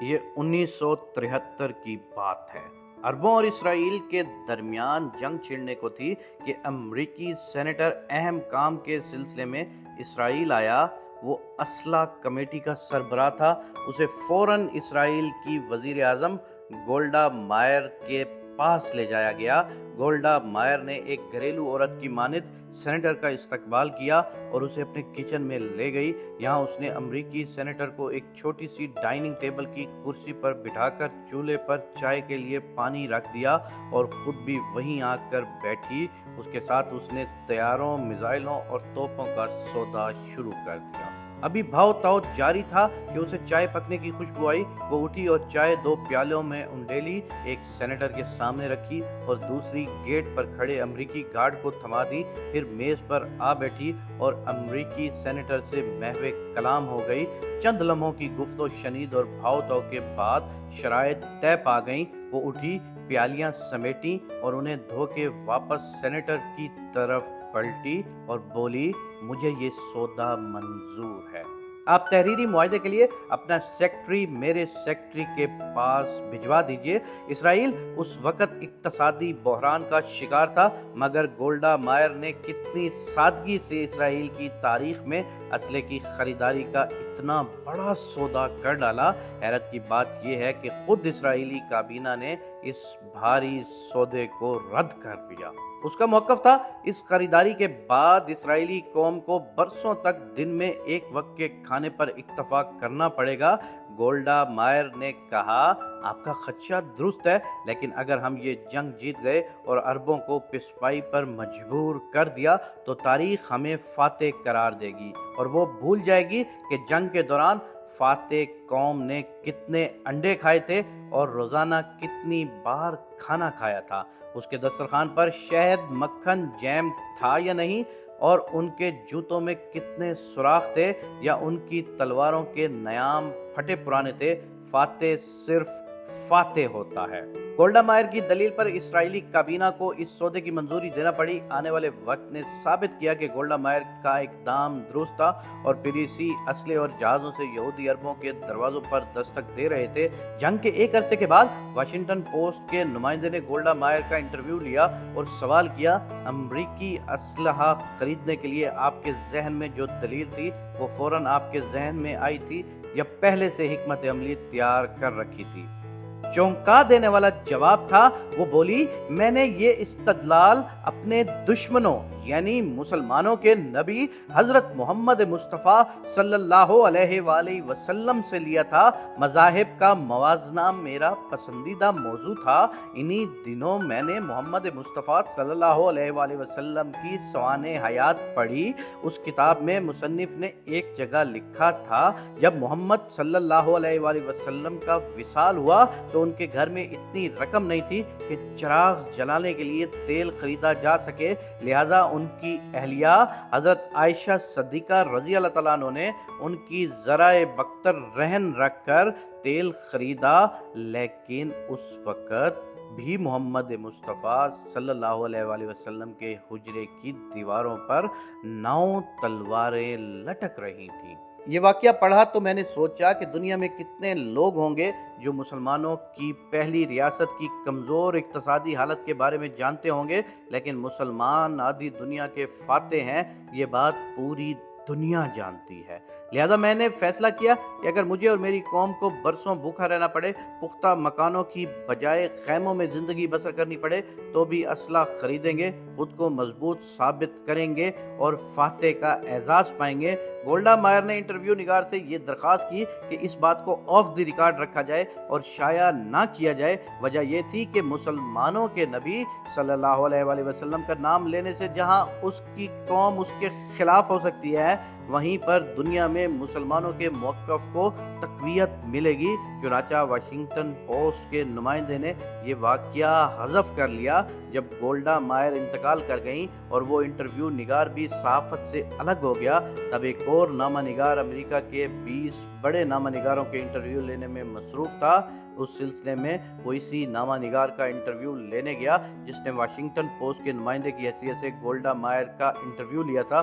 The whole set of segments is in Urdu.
یہ 1973 کی بات ہے۔ عربوں اور اسرائیل کے درمیان جنگ چھڑنے کو تھی کہ امریکی سینیٹر اہم کام کے سلسلے میں اسرائیل آیا۔ وہ اسلحہ کمیٹی کا سربراہ تھا۔ اسے فوراً اسرائیل کی وزیر اعظم گولڈا مائر کے پاس لے جایا گیا۔ گولڈا مائر نے ایک گھریلو عورت کی مانند سینیٹر کا استقبال کیا اور اسے اپنے کچن میں لے گئی۔ یہاں اس نے امریکی سینیٹر کو ایک چھوٹی سی ڈائننگ ٹیبل کی کرسی پر بٹھا کر چولہے پر چائے کے لیے پانی رکھ دیا اور خود بھی وہیں آ کر بیٹھی۔ اس کے ساتھ اس نے طیاروں، میزائلوں اور توپوں کا سودا شروع کر دیا۔ ابھی بھاؤ تاؤ جاری تھا کہ اسے چائے پکنے کی خوشبو آئی۔ وہ اٹھی اور چائے 2 پیالوں میں انڈیلی، ایک سینیٹر کے سامنے رکھی اور دوسری گیٹ پر کھڑے امریکی گارڈ کو تھما دی۔ پھر میز پر آ بیٹھی اور امریکی سینیٹر سے محو کلام ہو گئی۔ چند لمحوں کی گفت و شنید اور بھاؤ تاؤ کے بعد شرائط طے پا گئیں۔ وہ اٹھی، پیالیاں سمیٹیں اور انہیں دھو کے واپس سینیٹر کی طرف پلٹی اور بولی، مجھے یہ سودا منظور ہے۔ آپ تحریری معاہدے کے لیے اپنا سیکرٹری میرے سیکرٹری کے پاس بھجوا دیجئے۔ اسرائیل اس وقت اقتصادی بحران کا شکار تھا، مگر گولڈا مائر نے کتنی سادگی سے اسرائیل کی تاریخ میں اسلحے کی خریداری کا اتنا بڑا سودا کر ڈالا۔ حیرت کی بات یہ ہے کہ خود اسرائیلی کابینہ نے اس بھاری سودے کو رد کر دیا۔ اس کا موقف تھا، اس خریداری کے بعد اسرائیلی قوم کو برسوں تک دن میں ایک وقت کے کھانے پر اکتفا کرنا پڑے گا۔ گولڈا مائر نے کہا، آپ کا خدشہ درست ہے، لیکن اگر ہم یہ جنگ جیت گئے اور عربوں کو پسپائی پر مجبور کر دیا تو تاریخ ہمیں فاتح قرار دے گی اور وہ بھول جائے گی کہ جنگ کے دوران فاتح قوم نے کتنے انڈے کھائے تھے اور روزانہ کتنی بار کھانا کھایا تھا۔ اس کے دسترخوان پر شہد، مکھن، جیم تھا یا نہیں، اور ان کے جوتوں میں کتنے سوراخ تھے یا ان کی تلواروں کے نیام پھٹے پرانے تھے۔ فاتح صرف فاتح ہوتا ہے۔ گولڈا مائر کی دلیل پر اسرائیلی کابینہ کو اس سودے کی منظوری دینا پڑی۔ آنے والے وقت نے ثابت کیا کہ گولڈا مائر کا اقدام درست تھا اور پریسی اسلحے اور جہازوں سے یہودی عربوں کے دروازوں پر دستک دے رہے تھے۔ جنگ کے ایک عرصے کے بعد واشنگٹن پوسٹ کے نمائندے نے گولڈا مائر کا انٹرویو لیا اور سوال کیا، امریکی اسلحہ خریدنے کے لیے آپ کے ذہن میں جو دلیل تھی وہ فوراً آپ کے ذہن میں آئی تھی یا پہلے سے حکمت عملی تیار کر رکھی تھی؟ چونکا دینے والا جواب تھا۔ وہ بولی، میں نے یہ استدلال اپنے دشمنوں یعنی مسلمانوں کے نبی حضرت محمد مصطفیٰ صلی اللہ علیہ وآلہ وسلم سے لیا تھا۔ مذاہب کا موازنہ میرا پسندیدہ موضوع تھا۔ انہی دنوں میں نے محمد مصطفیٰ صلی اللہ علیہ وآلہ وسلم کی سوانح حیات پڑھی۔ اس کتاب میں مصنف نے ایک جگہ لکھا تھا، جب محمد صلی اللہ علیہ وآلہ وسلم کا وصال ہوا تو ان کے گھر میں اتنی رقم نہیں تھی کہ چراغ جلانے کے لیے تیل خریدا جا سکے، لہذا ان کی اہلیہ حضرت عائشہ صدیقہ رضی اللہ تعالیٰ عنہ نے ان کی ذرائع بختر رہن رکھ کر تیل خریدا، لیکن اس وقت بھی محمد مصطفیٰ صلی اللہ علیہ وآلہ وسلم کے حجرے کی دیواروں پر 9 تلواریں لٹک رہی تھیں۔ یہ واقعہ پڑھا تو میں نے سوچا کہ دنیا میں کتنے لوگ ہوں گے جو مسلمانوں کی پہلی ریاست کی کمزور اقتصادی حالت کے بارے میں جانتے ہوں گے، لیکن مسلمان آدھی دنیا کے فاتح ہیں، یہ بات پوری دنیا جانتی ہے۔ لہذا میں نے فیصلہ کیا کہ اگر مجھے اور میری قوم کو برسوں بھوکا رہنا پڑے، پختہ مکانوں کی بجائے خیموں میں زندگی بسر کرنی پڑے، تو بھی اسلحہ خریدیں گے، خود کو مضبوط ثابت کریں گے اور فاتح کا اعزاز پائیں گے۔ گولڈا مائر نے انٹرویو نگار سے یہ درخواست کی کہ اس بات کو آف دی ریکارڈ رکھا جائے اور شائع نہ کیا جائے۔ وجہ یہ تھی کہ مسلمانوں کے نبی صلی اللہ علیہ وآلہ وسلم کا نام لینے سے جہاں اس کی قوم اس کے خلاف ہو سکتی ہے، وہیں پر دنیا میں مسلمانوں کے موقف کو تقویت ملے گی۔ چنانچہ واشنگٹن پوسٹ کے نمائندے نے یہ واقعہ حذف کر لیا۔ جب گولڈا مائر انتقال کر گئیں اور وہ انٹرویو نگار بھی صحافت سے الگ ہو گیا، تب ایک اور نامہ نگار امریکہ کے 20 بڑے نامہ نگاروں کے انٹرویو لینے میں مصروف تھا۔ اس سلسلے میں وہ اسی نامہ نگار کا انٹرویو لینے گیا جس نے واشنگٹن پوسٹ کے نمائندے کی حیثیت سے گولڈا مائر کا انٹرویو لیا تھا۔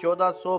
1400